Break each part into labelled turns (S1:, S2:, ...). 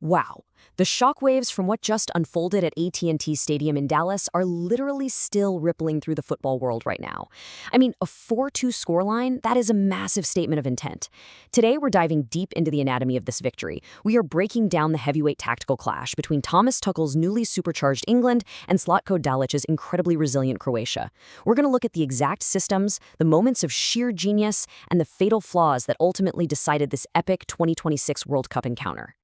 S1: Wow, the shockwaves from what just unfolded at AT&T Stadium in Dallas are literally still rippling through the football world right now. I mean, a 4-2 scoreline, that is a massive statement of intent. Today, we're diving deep into the anatomy of this victory. We are breaking down the heavyweight tactical clash between Thomas Tuchel's newly supercharged England and Zlatko Dalic's incredibly resilient Croatia. We're going to look at the exact systems, the moments of sheer genius, and the fatal flaws that ultimately decided this epic 2026 World Cup encounter.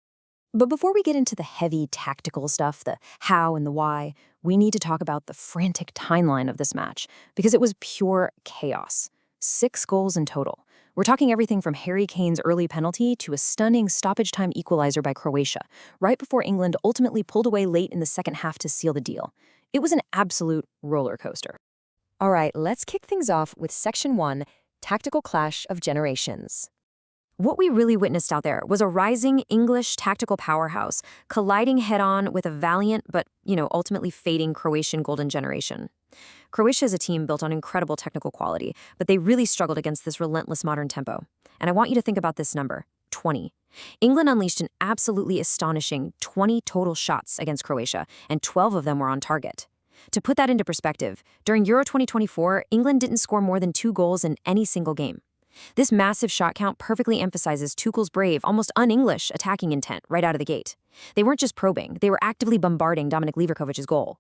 S1: But before we get into the heavy tactical stuff, the how and the why, we need to talk about the frantic timeline of this match, because it was pure chaos. 6 goals in total. We're talking everything from Harry Kane's early penalty to a stunning stoppage-time equalizer by Croatia, right before England ultimately pulled away late in the second half to seal the deal. It was an absolute roller coaster. All right, let's kick things off with Section 1, Tactical Clash of Generations. What we really witnessed out there was a rising English tactical powerhouse colliding head-on with a valiant but, ultimately fading Croatian golden generation. Croatia is a team built on incredible technical quality, but they really struggled against this relentless modern tempo. And I want you to think about this number, 20. England unleashed an absolutely astonishing 20 total shots against Croatia, and 12 of them were on target. To put that into perspective, during Euro 2024, England didn't score more than 2 goals in any single game. This massive shot count perfectly emphasizes Tuchel's brave, almost un-English attacking intent right out of the gate. They weren't just probing, they were actively bombarding Dominik Livakovic's goal.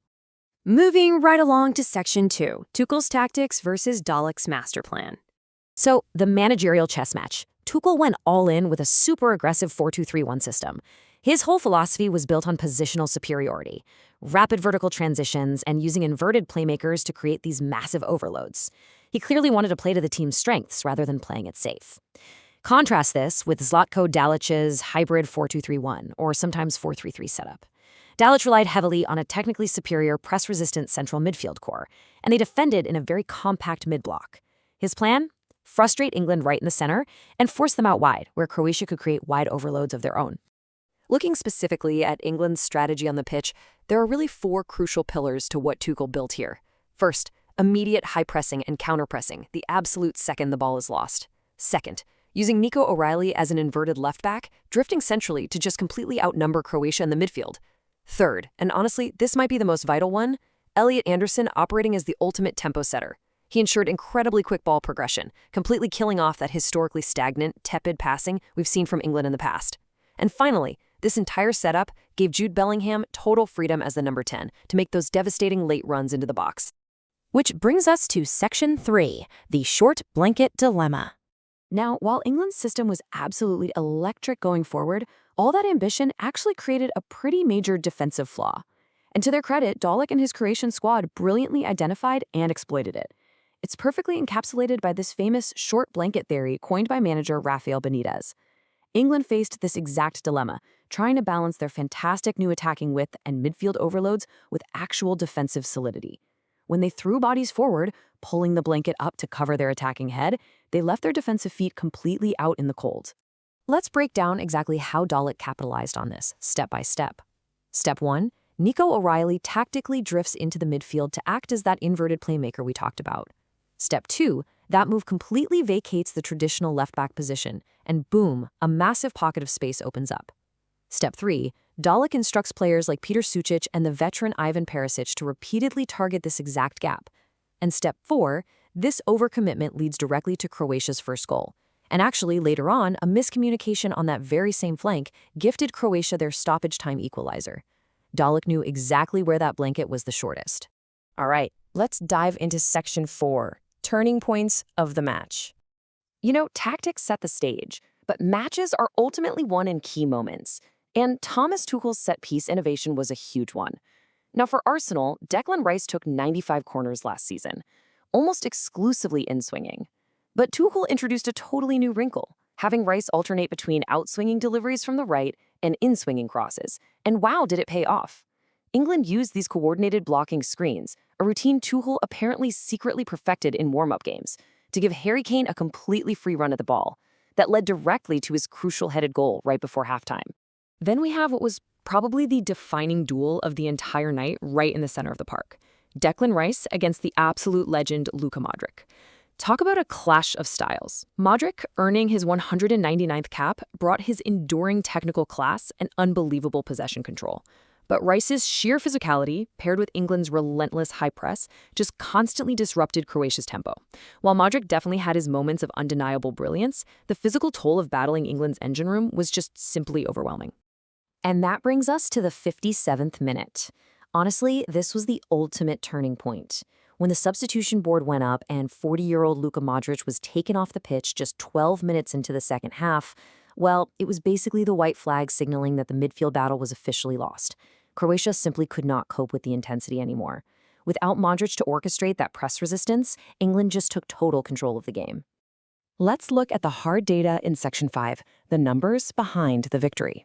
S1: Moving right along to Section 2, Tuchel's tactics versus Dalic's master plan. So, the managerial chess match. Tuchel went all in with a super aggressive 4-2-3-1 system. His whole philosophy was built on positional superiority, rapid vertical transitions, and using inverted playmakers to create these massive overloads. He clearly wanted to play to the team's strengths rather than playing it safe. Contrast this with Zlatko Dalic's hybrid 4-2-3-1, or sometimes 4-3-3 setup. Dalic relied heavily on a technically superior press-resistant central midfield core, and they defended in a very compact mid-block. His plan? Frustrate England right in the center and force them out wide, where Croatia could create wide overloads of their own. Looking specifically at England's strategy on the pitch, there are really 4 crucial pillars to what Tuchel built here. First, immediate high pressing and counter-pressing, the absolute second the ball is lost. Second, using Nico O'Reilly as an inverted left back, drifting centrally to just completely outnumber Croatia in the midfield. Third, and honestly, this might be the most vital one, Elliot Anderson operating as the ultimate tempo setter. He ensured incredibly quick ball progression, completely killing off that historically stagnant, tepid passing we've seen from England in the past. And finally, this entire setup gave Jude Bellingham total freedom as the number 10 to make those devastating late runs into the box. Which brings us to Section 3, the short blanket dilemma. Now, while England's system was absolutely electric going forward, all that ambition actually created a pretty major defensive flaw. And to their credit, Dalic and his Croatian squad brilliantly identified and exploited it. It's perfectly encapsulated by this famous short blanket theory coined by manager Rafael Benitez. England faced this exact dilemma, trying to balance their fantastic new attacking width and midfield overloads with actual defensive solidity. When they threw bodies forward, pulling the blanket up to cover their attacking head, they left their defensive feet completely out in the cold. Let's break down exactly how Dalic capitalized on this, step by step. Step 1, Nico O'Reilly tactically drifts into the midfield to act as that inverted playmaker we talked about. Step 2, that move completely vacates the traditional left-back position, and boom, a massive pocket of space opens up. Step 3, Dalic instructs players like Peter Sučić and the veteran Ivan Perisic to repeatedly target this exact gap. And Step 4, this overcommitment leads directly to Croatia's first goal. And actually, later on, a miscommunication on that very same flank gifted Croatia their stoppage-time equalizer. Dalic knew exactly where that blanket was the shortest. All right, let's dive into Section 4, turning points of the match. Tactics set the stage, but matches are ultimately won in key moments. And Thomas Tuchel's set-piece innovation was a huge one. Now for Arsenal, Declan Rice took 95 corners last season, almost exclusively in-swinging. But Tuchel introduced a totally new wrinkle, having Rice alternate between out-swinging deliveries from the right and in-swinging crosses. And wow, did it pay off. England used these coordinated blocking screens, a routine Tuchel apparently secretly perfected in warm-up games, to give Harry Kane a completely free run at the ball that led directly to his crucial headed goal right before halftime. Then we have what was probably the defining duel of the entire night right in the center of the park. Declan Rice against the absolute legend Luka Modric.
S2: Talk about a clash of styles. Modric, earning his 199th cap, brought his enduring technical class and unbelievable possession control. But Rice's sheer physicality, paired with England's relentless high press, just constantly disrupted Croatia's tempo. While Modric definitely had his moments of undeniable brilliance, the physical toll of battling England's engine room was just simply overwhelming.
S1: And that brings us to the 57th minute. Honestly, this was the ultimate turning point. When the substitution board went up and 40-year-old Luka Modric was taken off the pitch just 12 minutes into the second half, well, it was basically the white flag signaling that the midfield battle was officially lost. Croatia simply could not cope with the intensity anymore. Without Modric to orchestrate that press resistance, England just took total control of the game. Let's look at the hard data in Section 5, the numbers behind the victory.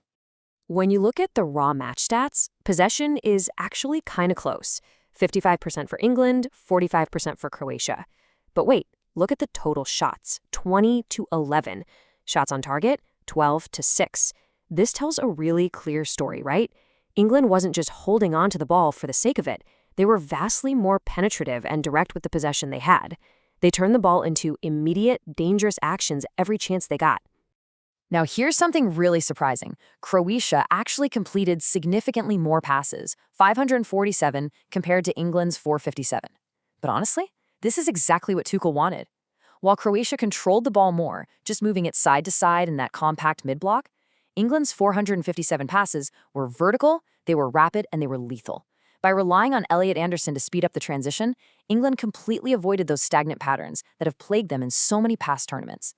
S1: When you look at the raw match stats, possession is actually kind of close. 55% for England, 45% for Croatia. But wait, look at the total shots, 20-11. Shots on target, 12-6. This tells a really clear story, right? England wasn't just holding on to the ball for the sake of it. They were vastly more penetrative and direct with the possession they had. They turned the ball into immediate, dangerous actions every chance they got. Now, here's something really surprising. Croatia actually completed significantly more passes, 547 compared to England's 457. But honestly, this is exactly what Tuchel wanted. While Croatia controlled the ball more, just moving it side to side in that compact mid-block, England's 457 passes were vertical, they were rapid, and they were lethal. By relying on Elliot Anderson to speed up the transition, England completely avoided those stagnant patterns that have plagued them in so many past tournaments.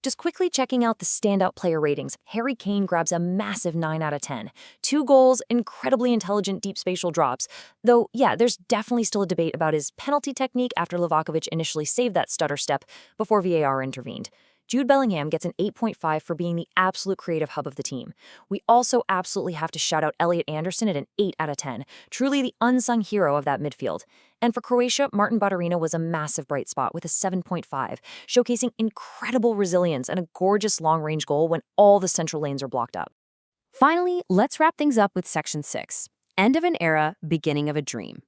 S1: Just quickly checking out the standout player ratings, Harry Kane grabs a massive 9 out of 10. 2 goals, incredibly intelligent deep spatial drops. Though, yeah, there's definitely still a debate about his penalty technique after Livakovic initially saved that stutter step before VAR intervened. Jude Bellingham gets an 8.5 for being the absolute creative hub of the team. We also absolutely have to shout out Elliot Anderson at an 8 out of 10, truly the unsung hero of that midfield. And for Croatia, Martin Baturina was a massive bright spot with a 7.5, showcasing incredible resilience and a gorgeous long-range goal when all the central lanes are blocked up. Finally, let's wrap things up with Section 6, End of an Era, Beginning of a Dream.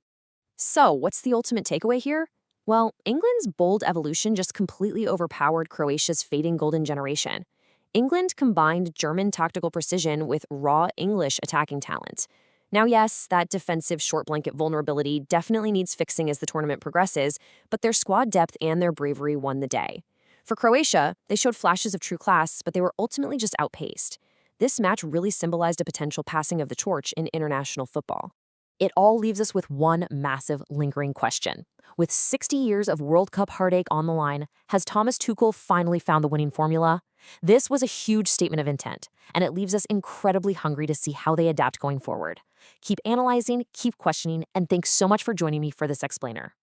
S1: So, what's the ultimate takeaway here? Well, England's bold evolution just completely overpowered Croatia's fading golden generation. England combined German tactical precision with raw English attacking talent. Now, yes, that defensive short blanket vulnerability definitely needs fixing as the tournament progresses, but their squad depth and their bravery won the day. For Croatia, they showed flashes of true class, but they were ultimately just outpaced. This match really symbolized a potential passing of the torch in international football. It all leaves us with one massive lingering question. With 60 years of World Cup heartache on the line, has Thomas Tuchel finally found the winning formula? This was a huge statement of intent, and it leaves us incredibly hungry to see how they adapt going forward. Keep analyzing, keep questioning, and thanks so much for joining me for this explainer.